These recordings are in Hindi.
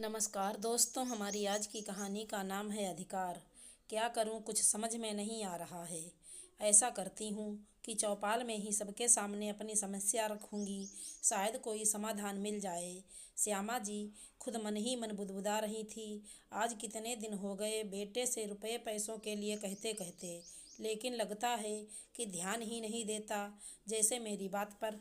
नमस्कार दोस्तों, हमारी आज की कहानी का नाम है अधिकार। क्या करूं, कुछ समझ में नहीं आ रहा है। ऐसा करती हूं कि चौपाल में ही सबके सामने अपनी समस्या रखूंगी, शायद कोई समाधान मिल जाए। श्यामा जी खुद मन ही मन बुदबुदा रही थी। आज कितने दिन हो गए बेटे से रुपए पैसों के लिए कहते कहते, लेकिन लगता है कि ध्यान ही नहीं देता। जैसे मेरी बात पर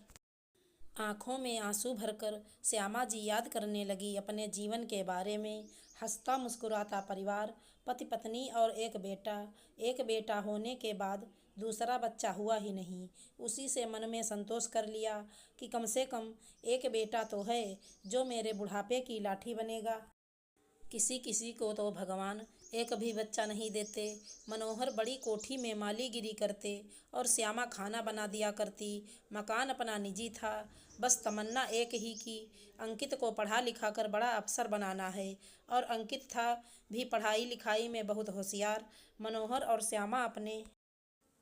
आंखों में आंसू भरकर श्यामा जी याद करने लगी अपने जीवन के बारे में। हंसता मुस्कुराता परिवार, पति पत्नी और एक बेटा होने के बाद दूसरा बच्चा हुआ ही नहीं। उसी से मन में संतोष कर लिया कि कम से कम एक बेटा तो है जो मेरे बुढ़ापे की लाठी बनेगा। किसी किसी को तो भगवान एक भी बच्चा नहीं देते। मनोहर बड़ी कोठी में मालीगिरी करते और श्यामा खाना बना दिया करती। मकान अपना निजी था। बस तमन्ना एक ही की, अंकित को पढ़ा लिखा कर बड़ा अफसर बनाना है। और अंकित था भी पढ़ाई लिखाई में बहुत होशियार। मनोहर और श्यामा अपने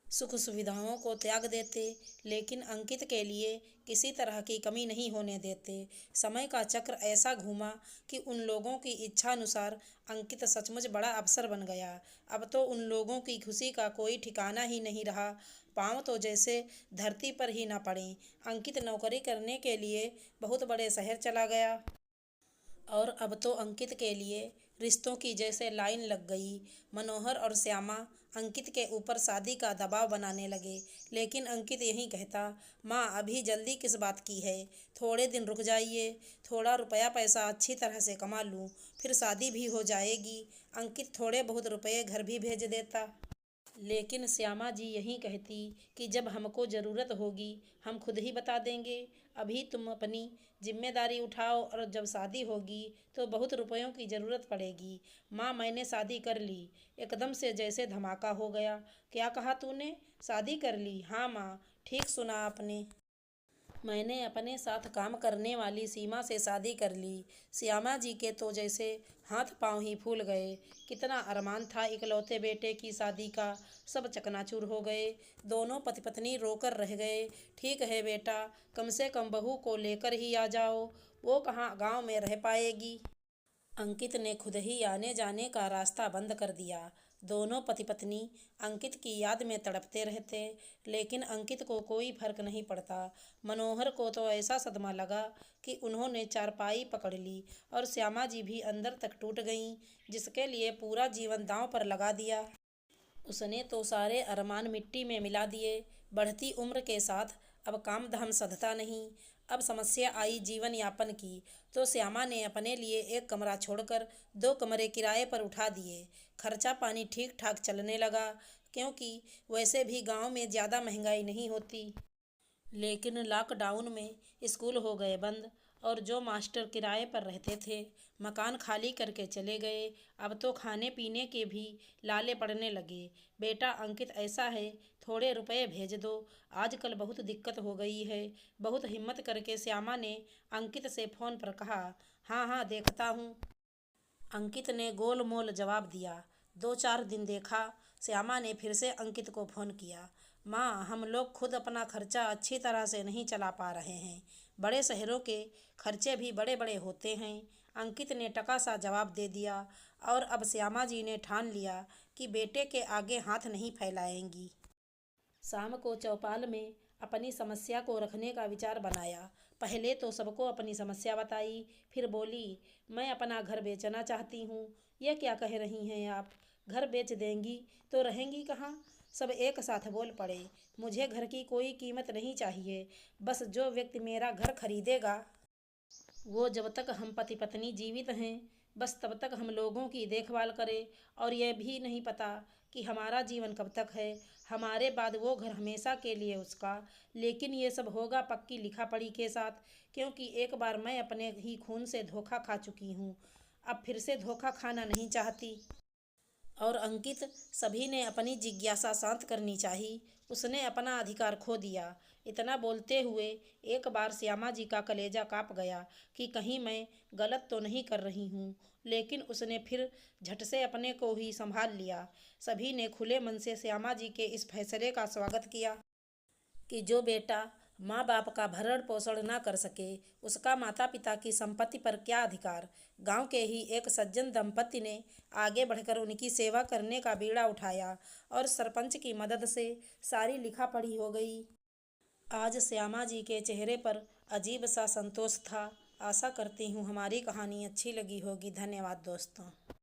सुख सुविधाओं को त्याग देते, लेकिन अंकित के लिए किसी तरह की कमी नहीं होने देते। समय का चक्र ऐसा घूमा कि उन लोगों की इच्छा अनुसार अंकित सचमुच बड़ा अफसर बन गया। अब तो उन लोगों की खुशी का कोई ठिकाना ही नहीं रहा। पाँव तो जैसे धरती पर ही न पड़े। अंकित नौकरी करने के लिए बहुत बड़े शहर चला गया और अब तो अंकित के लिए रिश्तों की जैसे लाइन लग गई। मनोहर और श्यामा अंकित के ऊपर शादी का दबाव बनाने लगे, लेकिन अंकित यही कहता, माँ अभी जल्दी किस बात की है, थोड़े दिन रुक जाइए, थोड़ा रुपया पैसा अच्छी तरह से कमा लूँ, फिर शादी भी हो जाएगी। अंकित थोड़े बहुत रुपये घर भी भेज देता, लेकिन श्यामा जी यही कहती कि जब हमको ज़रूरत होगी हम खुद ही बता देंगे। अभी तुम अपनी जिम्मेदारी उठाओ और जब शादी होगी तो बहुत रुपयों की ज़रूरत पड़ेगी। माँ मैंने शादी कर ली। एकदम से जैसे धमाका हो गया। क्या कहा तूने? शादी कर ली? हाँ माँ, ठीक सुना आपने। मैंने अपने साथ काम करने वाली सीमा से शादी कर ली। श्यामा जी के तो जैसे हाथ पांव ही फूल गए। कितना अरमान था इकलौते बेटे की शादी का, सब चकनाचूर हो गए। दोनों पति पत्नी रोकर रह गए। ठीक है बेटा, कम से कम बहू को लेकर ही आ जाओ, वो कहाँ गांव में रह पाएगी। अंकित ने खुद ही आने जाने का रास्ता बंद कर दिया। दोनों पति पत्नी अंकित की याद में तड़पते रहते, लेकिन अंकित को कोई फर्क नहीं पड़ता। मनोहर को तो ऐसा सदमा लगा कि उन्होंने चारपाई पकड़ ली और श्यामा जी भी अंदर तक टूट गईं, जिसके लिए पूरा जीवन दांव पर लगा दिया। उसने तो सारे अरमान मिट्टी में मिला दिए। बढ़ती उम्र के साथ अब काम धाम सधता नहीं। अब समस्या आई जीवन यापन की, तो श्यामा ने अपने लिए एक कमरा छोड़कर दो कमरे किराए पर उठा दिए। खर्चा पानी ठीक ठाक चलने लगा, क्योंकि वैसे भी गांव में ज़्यादा महंगाई नहीं होती। लेकिन लॉकडाउन में स्कूल हो गए बंद और जो मास्टर किराए पर रहते थे मकान खाली करके चले गए। अब तो खाने पीने के भी लाले पड़ने लगे। बेटा अंकित ऐसा है, थोड़े रुपए भेज दो, आजकल बहुत दिक्कत हो गई है। बहुत हिम्मत करके श्यामा ने अंकित से फ़ोन पर कहा। हाँ हाँ देखता हूँ, अंकित ने गोल मोल जवाब दिया। 2-4 दिन देखा। श्यामा ने फिर से अंकित को फ़ोन किया। माँ हम लोग खुद अपना खर्चा अच्छी तरह से नहीं चला पा रहे हैं। बड़े शहरों के खर्चे भी बड़े बड़े होते हैं। अंकित ने टका सा जवाब दे दिया और अब श्यामा जी ने ठान लिया कि बेटे के आगे हाथ नहीं फैलाएंगी। शाम को चौपाल में अपनी समस्या को रखने का विचार बनाया। पहले तो सबको अपनी समस्या बताई, फिर बोली, मैं अपना घर बेचना चाहती हूँ। यह क्या कह रही हैं आप? घर बेच देंगी तो रहेंगी कहाँ? सब एक साथ बोल पड़े। मुझे घर की कोई कीमत नहीं चाहिए, बस जो व्यक्ति मेरा घर खरीदेगा वो जब तक हम पति पत्नी जीवित हैं बस तब तक हम लोगों की देखभाल करे। और यह भी नहीं पता कि हमारा जीवन कब तक है, हमारे बाद वो घर हमेशा के लिए उसका। लेकिन ये सब होगा पक्की लिखा पढ़ी के साथ, क्योंकि एक बार मैं अपने ही खून से धोखा खा चुकी हूँ, अब फिर से धोखा खाना नहीं चाहती। और अंकित, सभी ने अपनी जिज्ञासा शांत करनी चाहिए। उसने अपना अधिकार खो दिया। इतना बोलते हुए एक बार श्यामा जी का कलेजा काँप गया कि कहीं मैं गलत तो नहीं कर रही हूँ, लेकिन उसने फिर झट से अपने को ही संभाल लिया। सभी ने खुले मन से श्यामा जी के इस फैसले का स्वागत किया कि जो बेटा माँ बाप का भरण पोषण न कर सके, उसका माता पिता की संपत्ति पर क्या अधिकार। गांव के ही एक सज्जन दंपति ने आगे बढ़कर उनकी सेवा करने का बीड़ा उठाया और सरपंच की मदद से सारी लिखा पढ़ी हो गई। आज श्यामा जी के चेहरे पर अजीब सा संतोष था। आशा करती हूँ हमारी कहानी अच्छी लगी होगी। धन्यवाद दोस्तों।